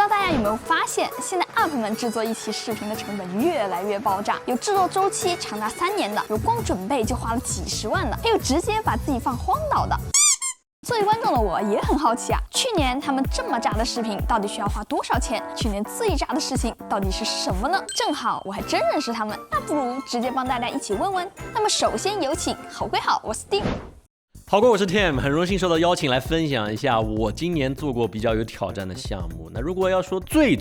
道大家有没有发现，现在 UP 们制作一期视频的成本越来越爆炸，有制作周期长达3年的，有光准备就花了几十万的，还有直接把自己放荒岛的。作为观众的我也很好奇啊，去年他们这么炸的视频到底需要花多少钱？去年最炸的事情到底是什么呢？正好我还真认识他们，那不如直接帮大家一起问问。那么首先有请好归好，我是 Steve。好哥，我是 Tim， 很荣幸受到邀请来分享一下我今年做过比较有挑战的项目。那如果要说最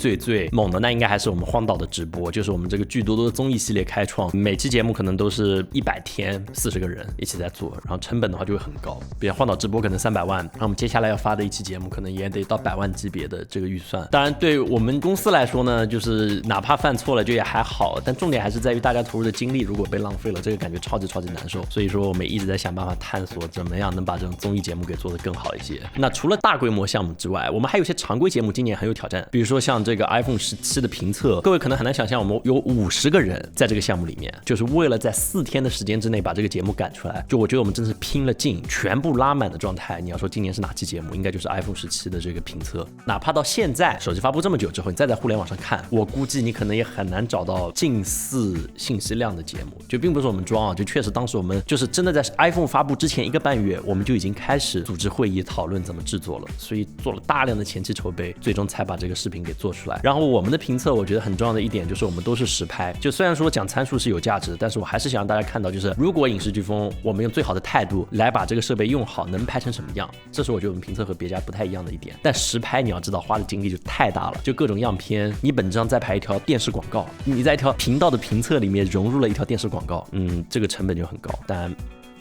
猛的，那应该还是我们荒岛的直播，就是我们这个剧多多综艺系列开创，每期节目可能都是100天40个人一起在做，然后成本的话就会很高，比如荒岛直播可能300万，然后我们接下来要发的一期节目可能也得到100万级别的这个预算。当然对我们公司来说呢，就是哪怕犯错了就也还好，但重点还是在于大家投入的精力如果被浪费了，这个感觉超级难受。所以说我们一直在想办法探索怎么样能把这种综艺节目给做得更好一些。那除了大规模项目之外，我们还有一些常规节目今年很有挑战，比如说像这个 iPhone 17的评测，各位可能很难想象我们有50个人在这个项目里面，就是为了在4天的时间之内把这个节目赶出来。就我觉得我们真是拼了劲，全部拉满的状态。你要说今年是哪期节目，应该就是 iPhone 17的这个评测。哪怕到现在手机发布这么久之后，你再在互联网上看，我估计你可能也很难找到近似信息量的节目。就并不是我们装啊，就确实当时我们就是真的在 iPhone 发布之前1个半月，我们就已经开始组织会议讨论怎么制作了，所以做了大量的前期筹备，最终才把这个视频给做出来。然后我们的评测，我觉得很重要的一点就是我们都是实拍，就虽然说讲参数是有价值，但是我还是想让大家看到，就是如果影视飓风我们用最好的态度来把这个设备用好，能拍成什么样，这是我觉得我们评测和别家不太一样的一点。但实拍你要知道花的精力就太大了，就各种样片，你本质上再拍一条电视广告，你在一条频道的评测里面融入了一条电视广告，这个成本就很高。但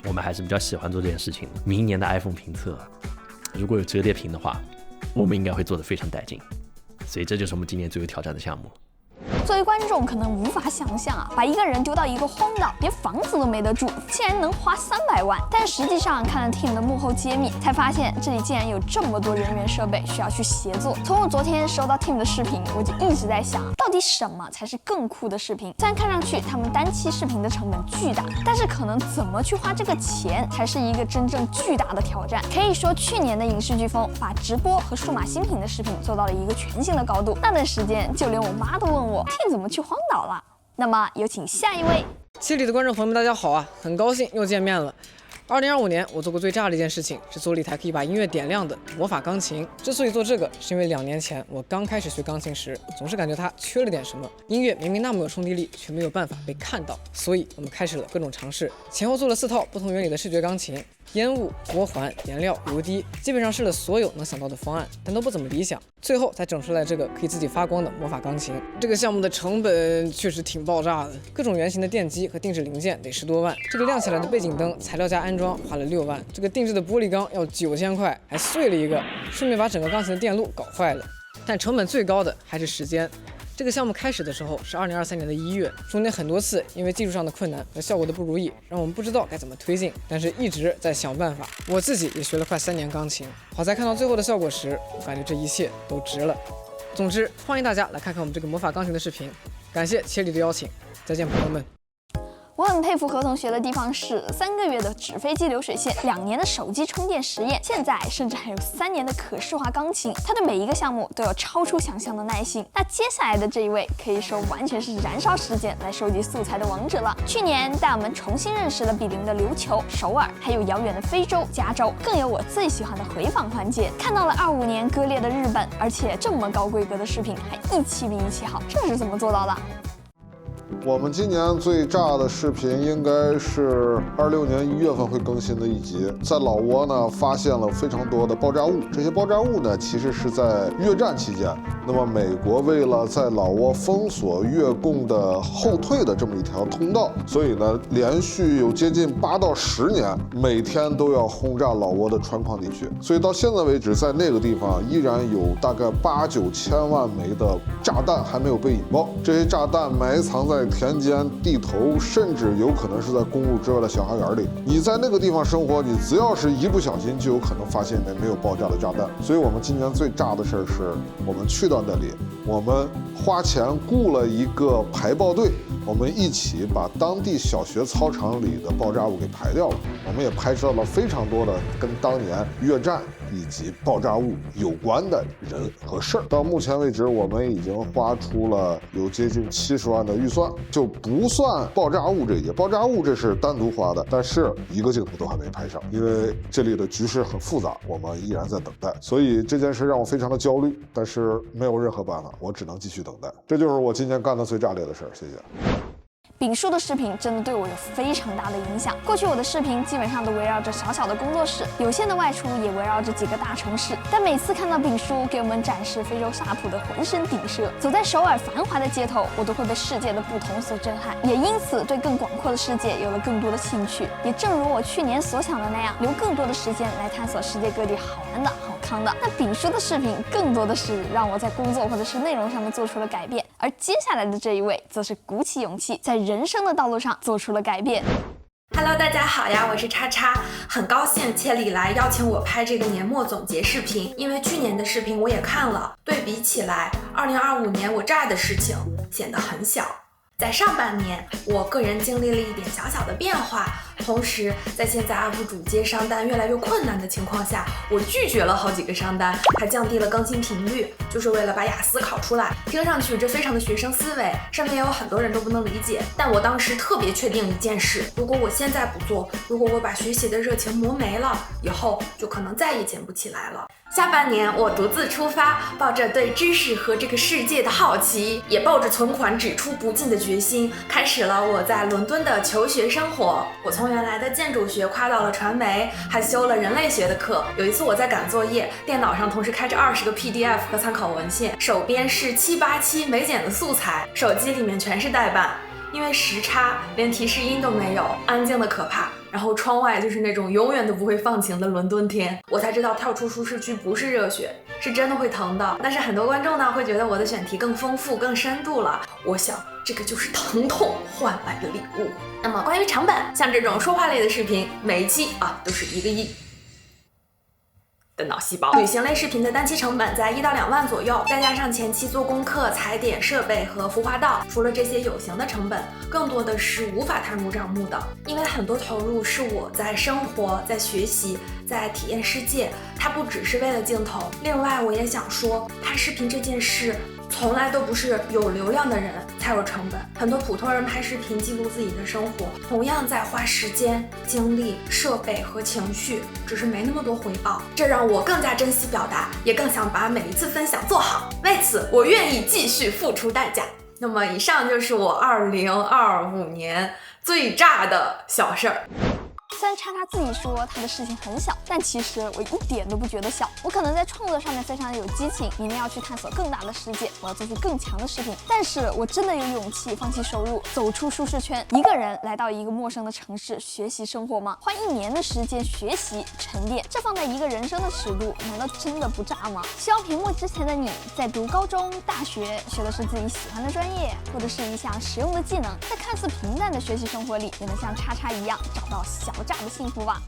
我们还是比较喜欢做这件事情的。明年的 iPhone 评测，如果有折叠屏的话，我们应该会做得非常带劲。所以这就是我们今年最有挑战的项目。作为观众可能无法想象啊，把一个人丢到一个荒岛，连房子都没得住，竟然能花300万。但实际上看了 Tim 的幕后揭秘，才发现这里竟然有这么多人员设备需要去协作。从我昨天收到 Tim 的视频，我就一直在想，到底什么才是更酷的视频？虽然看上去他们单期视频的成本巨大，但是可能怎么去花这个钱，才是一个真正巨大的挑战。可以说，去年的影视飓风把直播和数码新品的视频做到了一个全新的高度。那段时间，就连我妈都问我 Tim 怎么去荒岛了。那么有请下一位。七里的观众朋友们，大家好啊，很高兴又见面了。2025年，我做过最炸的一件事情是做了一台可以把音乐点亮的魔法钢琴。之所以做这个，是因为2年前我刚开始学钢琴时，总是感觉它缺了点什么。音乐明明那么有冲击力，却没有办法被看到。所以我们开始了各种尝试，前后做了4套不同原理的视觉钢琴。烟雾、波环、颜料、油滴，基本上试了所有能想到的方案，但都不怎么理想。最后才整出来这个可以自己发光的魔法钢琴。这个项目的成本确实挺爆炸的，各种原型的电机和定制零件得10多万，这个亮起来的背景灯材料加安装花了6万，这个定制的玻璃钢要9000块，还碎了一个，顺便把整个钢琴的电路搞坏了。但成本最高的还是时间。这个项目开始的时候是2023年的1月，中间很多次因为技术上的困难和效果的不如意，让我们不知道该怎么推进，但是一直在想办法。我自己也学了快3年钢琴，好在看到最后的效果时，我感觉这一切都值了。总之，欢迎大家来看看我们这个魔法钢琴的视频。感谢切里的邀请，再见朋友们。我很佩服何同学的地方是3个月的纸飞机流水线，2年的手机充电实验，现在甚至还有3年的可视化钢琴。他对每一个项目都有超出想象的耐心。那接下来的这一位可以说完全是燃烧时间来收集素材的王者了。去年带我们重新认识了比邻的琉球、首尔，还有遥远的非洲加州，更有我最喜欢的回访环节。看到了25年割裂的日本，而且这么高规格的视频还一期比一期好，这是怎么做到的？我们今年最炸的视频应该是26年1月份会更新的一集，在老挝呢发现了非常多的爆炸物，这些爆炸物呢其实是在越战期间，那么美国为了在老挝封锁越共的后退的这么一条通道，所以呢连续有接近8到10年，每天都要轰炸老挝的川矿地区，所以到现在为止，在那个地方依然有大概8、9千万枚的炸弹还没有被引爆，这些炸弹埋藏在田间、地头，甚至有可能是在公路之外的小花园里。你在那个地方生活，你只要是一不小心，就有可能发现里面没有爆炸的炸弹。所以我们今年最炸的事儿是，我们去到那里，我们花钱雇了一个排爆队，我们一起把当地小学操场里的爆炸物给排掉了。我们也拍摄了非常多的跟当年越战以及爆炸物有关的人和事儿。到目前为止，我们已经花出了有接近70万的预算，就不算爆炸物这些。爆炸物这是单独花的，但是一个镜头都还没拍上，因为这里的局势很复杂，我们依然在等待。所以这件事让我非常的焦虑，但是没有任何办法，我只能继续等待。这就是我今年干的最炸裂的事儿。谢谢。丙叔的视频真的对我有非常大的影响。过去我的视频基本上都围绕着小小的工作室，有限的外出也围绕着几个大城市。但每次看到丙叔给我们展示非洲沙普的浑身顶奢，走在首尔繁华的街头，我都会被世界的不同所震撼，也因此对更广阔的世界有了更多的兴趣。也正如我去年所想的那样，留更多的时间来探索世界各地好玩的、好康的。那丙叔的视频更多的是让我在工作或者是内容上面做出了改变，而接下来的这一位则是鼓起勇气在人生的道路上做出了改变。Hello， 大家好呀，我是叉叉，很高兴千里来邀请我拍这个年末总结视频，因为去年的视频我也看了，对比起来，2025年我炸的事情显得很小。在上半年，我个人经历了一点小小的变化，同时在现在 UP 主接商单越来越困难的情况下，我拒绝了好几个商单，还降低了更新频率，就是为了把雅思考出来。听上去这非常的学生思维，身边也有很多人都不能理解，但我当时特别确定一件事，如果我现在不做，如果我把学习的热情磨没了，以后就可能再也捡不起来了。下半年我独自出发，抱着对知识和这个世界的好奇，也抱着存款只出不进的决心，开始了我在伦敦的求学生活。我从原来的建筑学跨到了传媒，还修了人类学的课。有一次我在赶作业，电脑上同时开着20个 PDF 和参考文献，手边是787没剪的素材，手机里面全是代办。因为时差，连提示音都没有，安静的可怕。然后窗外就是那种永远都不会放晴的伦敦天，我才知道跳出舒适区不是热血，是真的会疼的。但是很多观众呢会觉得我的选题更丰富、更深度了，我想这个就是疼痛换来的礼物。那么关于成本，像这种说话类的视频，每一期都是1个亿的脑细胞。旅行类视频的单期成本在1到2万左右，再加上前期做功课、踩点、设备和服化道，除了这些有形的成本，更多的是无法摊入账目的。因为很多投入是我在生活、在学习、在体验世界，它不只是为了镜头。另外，我也想说，拍视频这件事从来都不是有流量的人才有成本，很多普通人拍视频记录自己的生活，同样在花时间、精力、设备和情绪，只是没那么多回报。这让我更加珍惜表达，也更想把每一次分享做好。为此，我愿意继续付出代价。那么，以上就是我2025年最炸的小事儿。虽然叉叉自己说他的事情很小，但其实我一点都不觉得小。我可能在创作上面非常的有激情，明天要去探索更大的世界，我要做出更强的视频。但是我真的有勇气放弃收入，走出舒适圈，一个人来到一个陌生的城市学习生活吗？花1年的时间学习沉淀，这放在一个人生的尺度，难道真的不炸吗？希望屏幕之前的你在读高中、大学，学的是自己喜欢的专业，或者是一项实用的技能，在看似平淡的学习生活里，也能像叉叉一样找到小炸的幸福吧。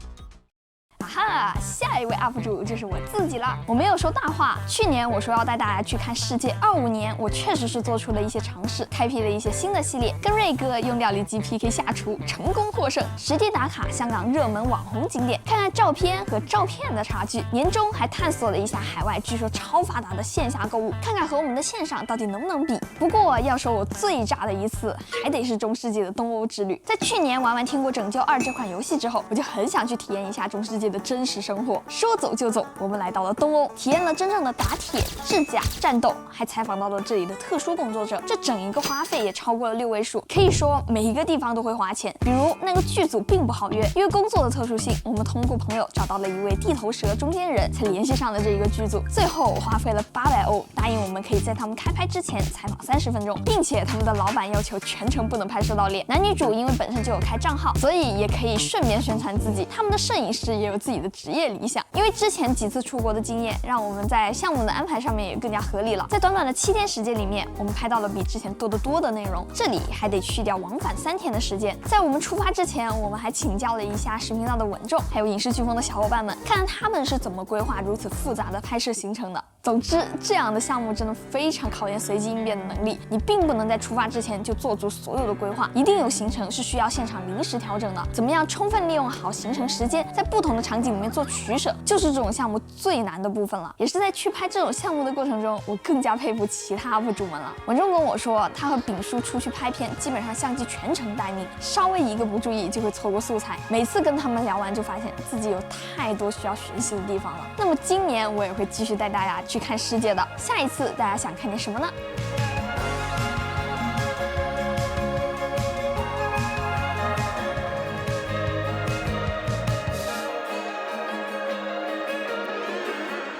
哈，下一位 UP 主就是我自己了。我没有说大话，去年我说要带大家去看世界，25年我确实是做出了一些尝试，开辟了一些新的系列，跟瑞哥用料理机 PK 下厨，成功获胜，实地打卡香港热门网红景点，看看照片和照片的差距。年终还探索了一下海外据说超发达的线下购物，看看和我们的线上到底能不能比。不过要说我最炸的一次，还得是中世纪的东欧之旅。在去年玩完《天国拯救2》这款游戏之后，我就很想去体验一下中世纪的真实生活。说走就走，我们来到了东欧，体验了真正的打铁、制甲、战斗，还采访到了这里的特殊工作者。这整一个花费也超过了6位数，可以说每一个地方都会花钱。比如那个剧组并不好约，因为工作的特殊性，我们通过朋友找到了一位地头蛇中间人，才联系上了这一个剧组。最后花费了800欧，答应我们可以在他们开拍之前采访30分钟，并且他们的老板要求全程不能拍摄到脸。男女主因为本身就有开账号，所以也可以顺便宣传自己。他们的摄影师也有自己的职业理想，因为之前几次出国的经验，让我们在项目的安排上面也更加合理了。在短短的7天时间里面，我们拍到了比之前多得多的内容，这里还得去掉往返3天的时间。在我们出发之前，我们还请教了一下视频道的稳重，还有影视飓风的小伙伴们，看看他们是怎么规划如此复杂的拍摄行程的。总之，这样的项目真的非常考验随机应变的能力，你并不能在出发之前就做足所有的规划，一定有行程是需要现场临时调整的。怎么样充分利用好行程时间，在不同的场景里面做取舍，就是这种项目最难的部分了。也是在去拍这种项目的过程中，我更加佩服其他UP主们了。文中跟我说，他和丙叔出去拍片，基本上相机全程待命，稍微一个不注意就会错过素材。每次跟他们聊完，就发现自己有太多需要学习的地方了。那么今年我也会继续带大家去看世界的。下一次大家想看见什么呢？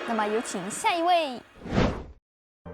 那么有请下一位。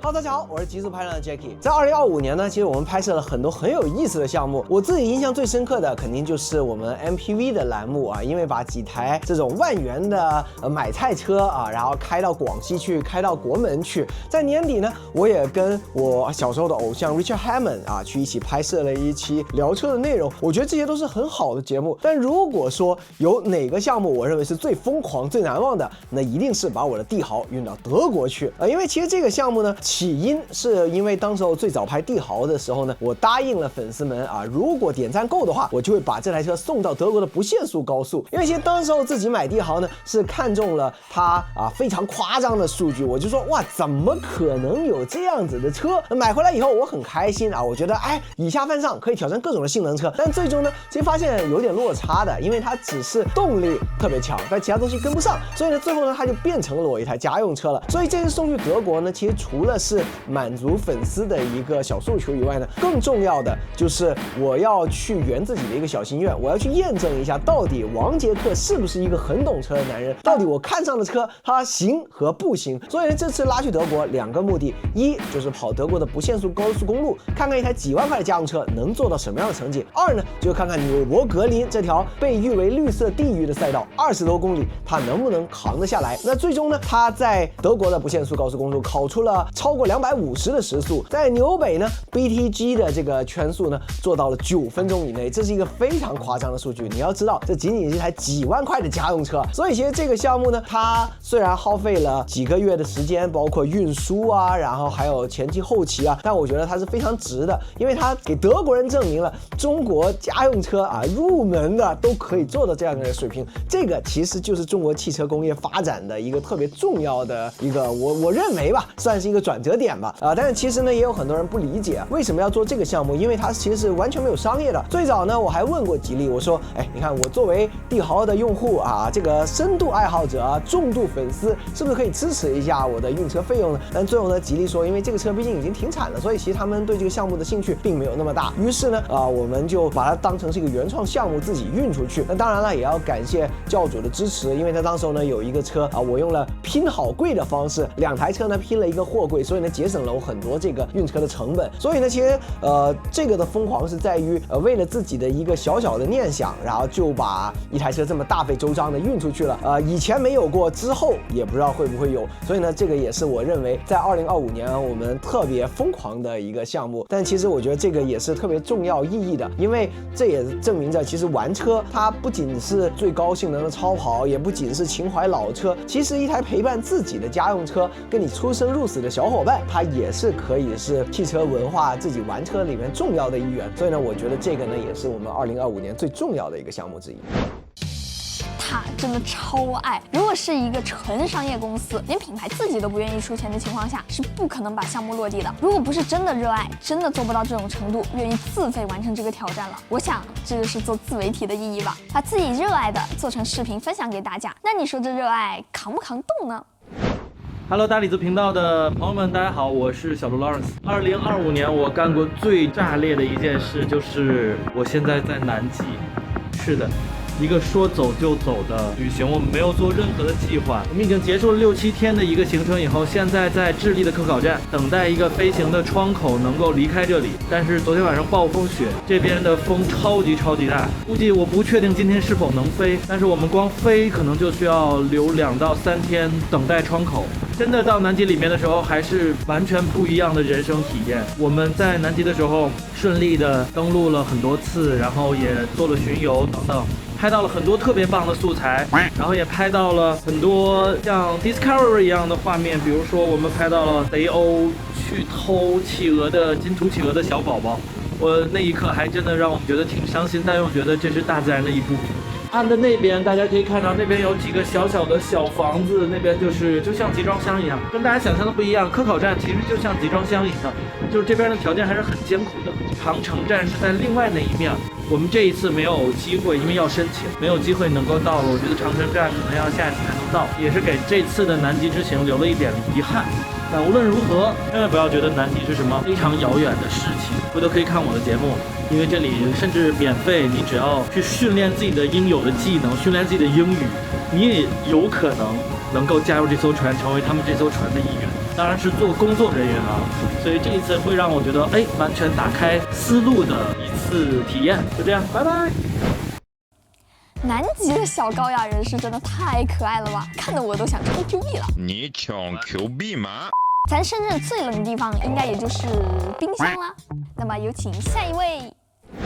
Hello， 大家好，我是极速拍档的 Jackie。在2025年呢，其实我们拍摄了很多很有意思的项目。我自己印象最深刻的，肯定就是我们 MPV 的栏目啊，因为把几台这种万元的买菜车啊，然后开到广西去，开到国门去。在年底呢，我也跟我小时候的偶像 Richard Hammond 啊，去一起拍摄了一期聊车的内容。我觉得这些都是很好的节目。但如果说有哪个项目我认为是最疯狂、最难忘的，那一定是把我的帝豪运到德国去啊，因为其实这个项目呢。起因是因为当时候最早拍帝豪的时候呢，我答应了粉丝们啊，如果点赞够的话，我就会把这台车送到德国的不限速高速。因为其实当时候自己买帝豪呢，是看中了它非常夸张的数据，我就说哇，怎么可能有这样子的车？买回来以后我很开心啊，我觉得以下犯上，可以挑战各种的性能车。但最终呢，其实发现有点落差的，因为它只是动力特别强，但其他东西跟不上，所以呢，最后呢，它就变成了我一台家用车了。所以这次送去德国呢，其实除了是满足粉丝的一个小诉求以外呢，更重要的就是我要去圆自己的一个小心愿，我要去验证一下到底王杰克是不是一个很懂车的男人，到底我看上的车它行和不行。所以呢，这次拉去德国2个目的，一就是跑德国的不限速高速公路，看看一台几万块的家用车能做到什么样的成绩；二呢，就是看看纽博格林这条被誉为绿色地狱的赛道，20多公里它能不能扛得下来。那最终呢，他在德国的不限速高速公路考出了超过250的时速，在纽北呢 BTG 的这个圈速呢做到了9分钟以内，这是一个非常夸张的数据。你要知道，这仅仅是一台几万块的家用车，所以其实这个项目呢，它虽然耗费了几个月的时间，包括运输啊，然后还有前期后期啊，但我觉得它是非常值的，因为它给德国人证明了中国家用车入门的都可以做到这样的水平。这个其实就是中国汽车工业发展的一个特别重要的一个，我认为吧，算是一个转折点吧。但是其实呢，也有很多人不理解为什么要做这个项目，因为它其实是完全没有商业的。最早呢，我还问过吉利，我说，你看我作为帝豪的用户这个深度爱好者重度粉丝，是不是可以支持一下我的运车费用呢？但最后呢，吉利说，因为这个车毕竟已经停产了，所以其实他们对这个项目的兴趣并没有那么大。于是呢，我们就把它当成是一个原创项目，自己运出去。那当然了，也要感谢教主的支持，因为他当时候呢有一个车我用了拼好柜的方式，2台车呢拼了一个货柜，所以呢节省了我很多这个运车的成本。所以呢，其实这个的疯狂是在于为了自己的一个小小的念想，然后就把一台车这么大费周章的运出去了。以前没有过，之后也不知道会不会有。所以呢，这个也是我认为在2025年我们特别疯狂的一个项目。但其实我觉得这个也是特别重要意义的，因为这也证明着其实玩车它不仅是最高性能的超跑，也不仅是情怀老车，其实一台陪伴自己的家用车，跟你出生入死的小伙伴，它也是可以是汽车文化自己玩车里面重要的一员。所以呢，我觉得这个呢也是我们2025年最重要的一个项目之一。他真的超爱。如果是一个纯商业公司，连品牌自己都不愿意出钱的情况下，是不可能把项目落地的。如果不是真的热爱，真的做不到这种程度，愿意自费完成这个挑战了。我想这就是做自媒体的意义吧，把自己热爱的做成视频分享给大家。那你说这热爱扛不扛动呢？Hello， 大李子频道的朋友们，大家好，我是小卢 Lawrence。2025年我干过最炸裂的一件事，就是我现在在南极。是的，一个说走就走的旅行，我们没有做任何的计划。我们已经结束了6、7天的一个行程以后，现在在智利的科考站等待一个飞行的窗口能够离开这里。但是昨天晚上暴风雪，这边的风超级大，估计我不确定今天是否能飞，但是我们光飞可能就需要留2到3天等待窗口。真的到南极里面的时候，还是完全不一样的人生体验。我们在南极的时候顺利的登陆了很多次，然后也做了巡游等等。拍到了很多特别棒的素材，然后也拍到了很多像 Discovery 一样的画面，比如说我们拍到了贼欧去偷企鹅的金图企鹅的小宝宝，我那一刻还真的让我们觉得挺伤心，但又觉得这是大自然的一部分。岸的那边大家可以看到，那边有几个小小的小房子，那边就像集装箱一样，跟大家想象的不一样。科考站其实就像集装箱一样，就是这边的条件还是很艰苦的。长城站是在另外那一面，我们这一次没有机会，因为要申请，没有机会能够到了。我觉得长城站可能要下一次才能到，也是给这次的南极之行留了一点遗憾。但无论如何，千万不要觉得南极是什么非常遥远的事情，回头可以看我的节目，因为这里甚至免费，你只要去训练自己的应有的技能，训练自己的英语，你也有可能够加入这艘船，成为他们这艘船的一员。当然是做工作人员啊，所以这一次会让我觉得，完全打开思路的一次体验。就这样，拜拜。南极的小高雅人是真的太可爱了吧，看得我都想抽 Q 币了。你抢 Q 币吗？咱深圳最冷的地方应该也就是冰箱啦。那么有请下一位。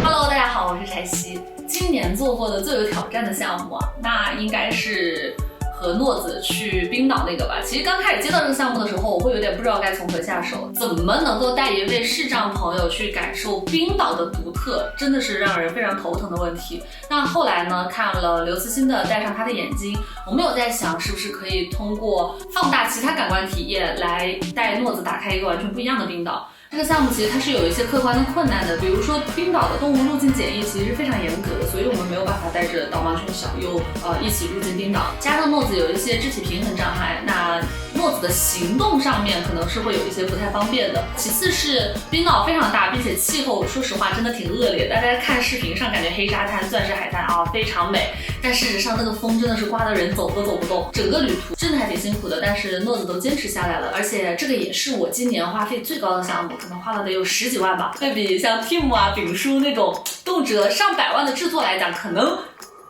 Hello， 大家好，我是柴西。今年做过的最有挑战的项目啊，那应该是和诺子去冰岛那个吧。其实刚开始接到这个项目的时候，我会有点不知道该从何下手，怎么能够带一位视障朋友去感受冰岛的独特，真的是让人非常头疼的问题。那后来呢，看了刘慈欣的《戴上他的眼睛》，我们有在想，是不是可以通过放大其他感官体验来带诺子打开一个完全不一样的冰岛。这个项目其实它是有一些客观的困难的，比如说冰岛的动物入境检疫其实是非常严格的，所以我们没有办法带着导盲犬小优一起入境冰岛。加上诺子有一些肢体平衡障碍，那诺子的行动上面可能是会有一些不太方便的。其次是冰岛非常大，并且气候说实话真的挺恶劣，大家看视频上感觉黑沙滩、钻石海滩啊非常美，但事实上那个风真的是刮得人走都走不动。整个旅途真的还挺辛苦的，但是诺子都坚持下来了，而且这个也是我今年花费最高的项目，可能花了得有10几万吧。对比像 Tim 啊、丙叔那种动辄上百万的制作来讲，可能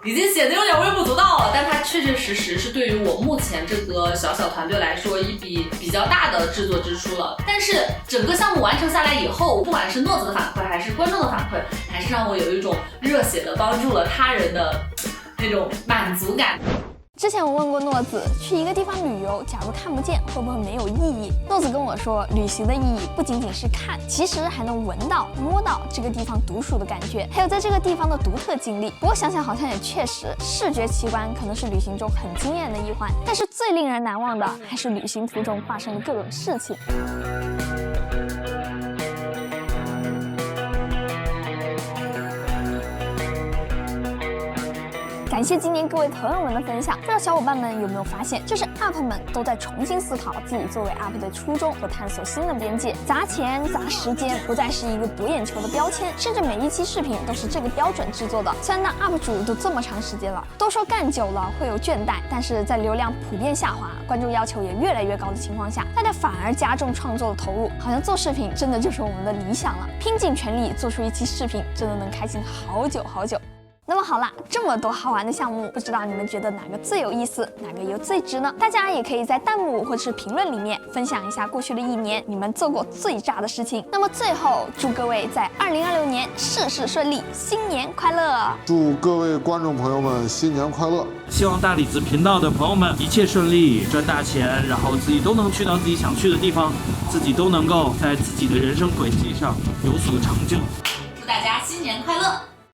已经显得有点微不足道了，但它确确实实是对于我目前这个小团队来说一笔比较大的制作支出了。但是整个项目完成下来以后，不管是诺子的反馈还是观众的反馈，还是让我有一种热血的帮助了他人的那种满足感。之前我问过诺子，去一个地方旅游，假如看不见，会不会没有意义？诺子跟我说，旅行的意义不仅仅是看，其实还能闻到、摸到这个地方独属的感觉，还有在这个地方的独特经历。不过想想好像也确实，视觉奇观可能是旅行中很惊艳的一环，但是最令人难忘的还是旅行途中发生的各种事情。感谢今年各位朋友们的分享，不知道小伙伴们有没有发现，就是 UP 们都在重新思考自己作为 UP 的初衷和探索新的边界，砸钱砸时间不再是一个博眼球的标签，甚至每一期视频都是这个标准制作的。虽然当 UP 主都这么长时间了，都说干久了会有倦怠，但是在流量普遍下滑、观众要求也越来越高的情况下，大家反而加重创作的投入，好像做视频真的就是我们的理想了。拼尽全力做出一期视频，真的能开心好久好久。那么好啦，这么多好玩的项目，不知道你们觉得哪个最有意思，哪个又最值呢？大家也可以在弹幕或者是评论里面分享一下过去的一年你们做过最炸的事情。那么最后，祝各位在2026年事事顺利，新年快乐！祝各位观众朋友们新年快乐！希望大李子频道的朋友们一切顺利，赚大钱，然后自己都能去到自己想去的地方，自己都能够在自己的人生轨迹上有所成就。祝大家新年快乐！